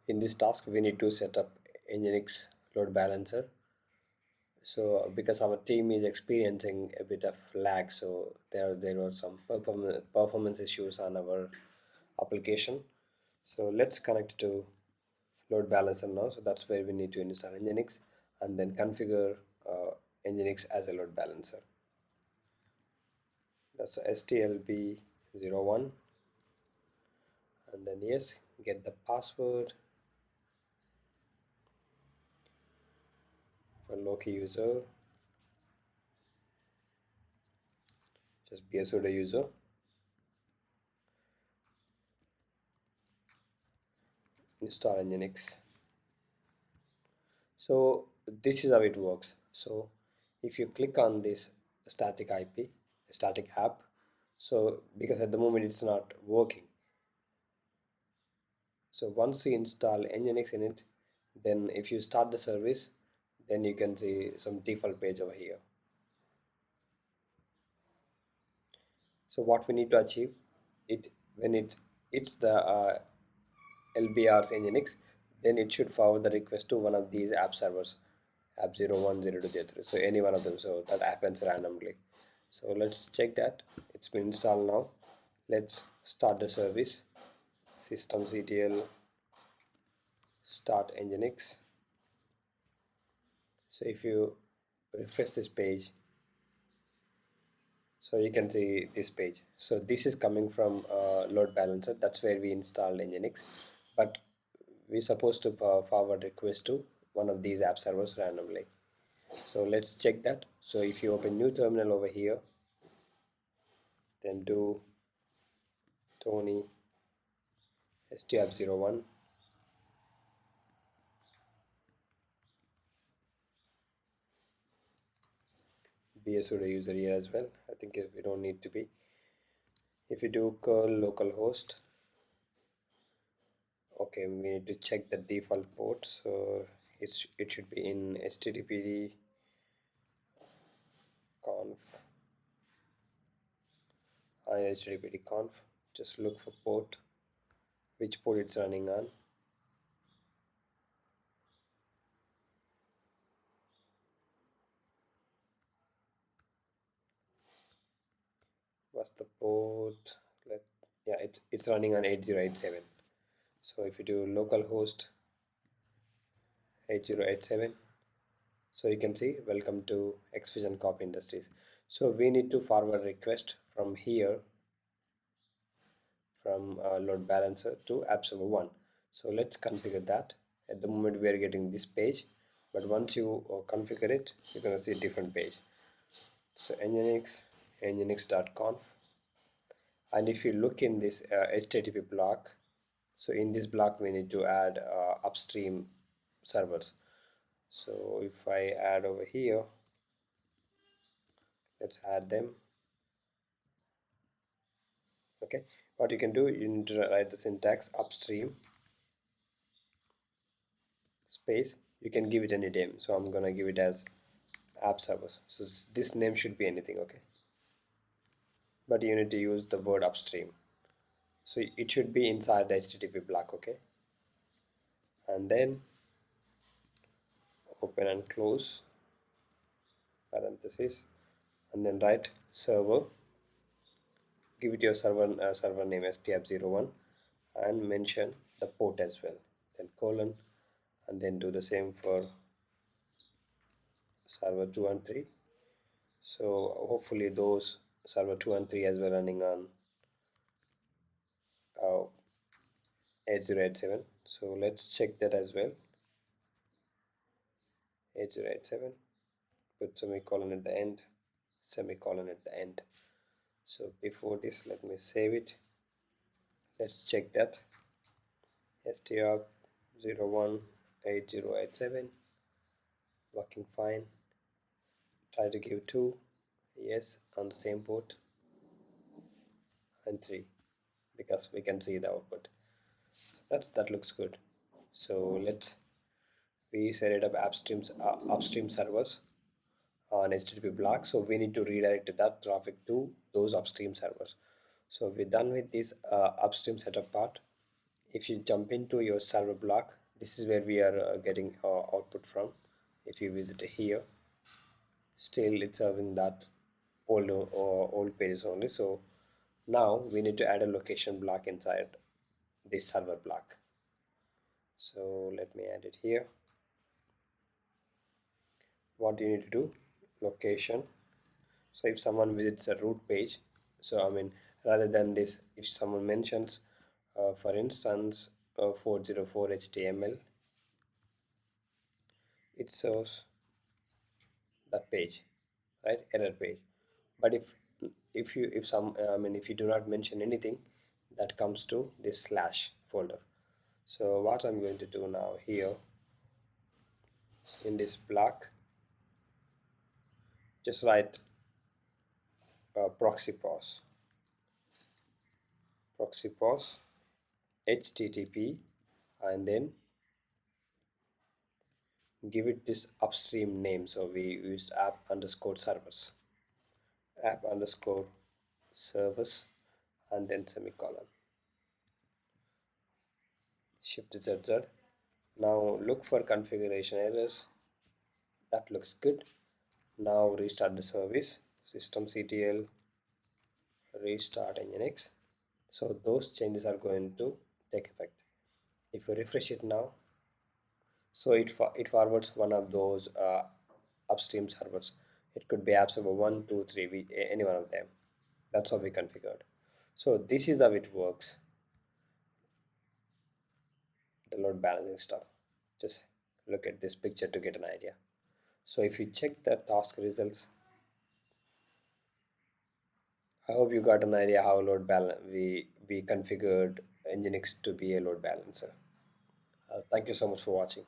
In this task, we need to set up NGINX Load Balancer. So because our team is experiencing a bit of lag, so there were some performance issues on our application. So let's connect to load balancer now. So that's where we need to install NGINX and then configure NGINX as a load balancer. That's STLB01, and then yes, get the password for local user. Just be a sudo user. Install NGINX. So this is how it works. So if you click on this static app, so because at the moment it's not working, so once you install NGINX in it, then if you start the service, then you can see some default page over here. So what we need to achieve it when it's the LBR's NGINX, then it should forward the request to one of these app servers, app 01, 02, 03, so any one of them. So that happens randomly. So let's check that it's been installed now. Let's start the service. Systemctl start NGINX. So if you refresh this page, so you can see this page. So this is coming from load balancer. That's where we installed NGINX, but we're supposed to forward request to one of these app servers randomly. So let's check that. So if you open new terminal over here, then do Tony stap01, be a sudo user here as well. I think we don't need to be. If you do curl localhost, okay, we need to check the default port. So it should be in httpd conf httpd conf. Just look for port, which port it's running on. What's the port? Yeah, it's running on 8087. So if you do localhost 8087, so you can see welcome to Xvision Copy Industries. So we need to forward request from here, from load balancer to app server 1. So let's configure that. At the moment we are getting this page, but once you configure it, you're going to see a different page. So nginx.conf, and if you look in this http block, so in this block we need to add upstream servers. So if I add over here, let's add them. Okay, what you can do, you need to write the syntax upstream space. You can give it any name, so I'm gonna give it as app servers. So this name should be anything, okay, but you need to use the word upstream. So it should be inside the http block, okay, and then open and close parenthesis, and then write server, give it your server name stap01, and mention the port as well, then colon, and then do the same for server 2 and 3. So hopefully those server 2 and 3 as well running on 8087. So let's check that as well. 8087, put semicolon at the end, semicolon at the end. So before this, let me save it. Let's check that. str018087 working fine. Try to give 2, yes, on the same port, and 3, because we can see the output. So that looks good. So we set it up upstream servers on HTTP block, so we need to redirect that traffic to those upstream servers. So we're done with this upstream setup part. if you jump into your server block, this is where we are getting our output from. If you visit here, still it's serving that old pages only. So now we need to add a location block inside this server block. So let me add it here. What you need to do, location. So if someone visits a root page, so I mean, rather than this, if someone mentions for instance 404 HTML, it shows that page, right, error page. But if you do not mention anything, that comes to this slash folder. So what I'm going to do now here in this block, just write proxy pos http, and then give it this upstream name. So we used app underscore service, and then semicolon, shift ZZ. Now look for configuration errors. That looks good. Now restart the service, systemctl restart nginx. So those changes are going to take effect. If you refresh it now, so it forwards one of those upstream servers. It could be app server 1, 2, 3, any one of them. That's how we configured. So this is how it works, the load balancing stuff. Just look at this picture to get an idea. So if you check the task results, I hope you got an idea how load balance we configured Nginx to be a load balancer. Thank you so much for watching.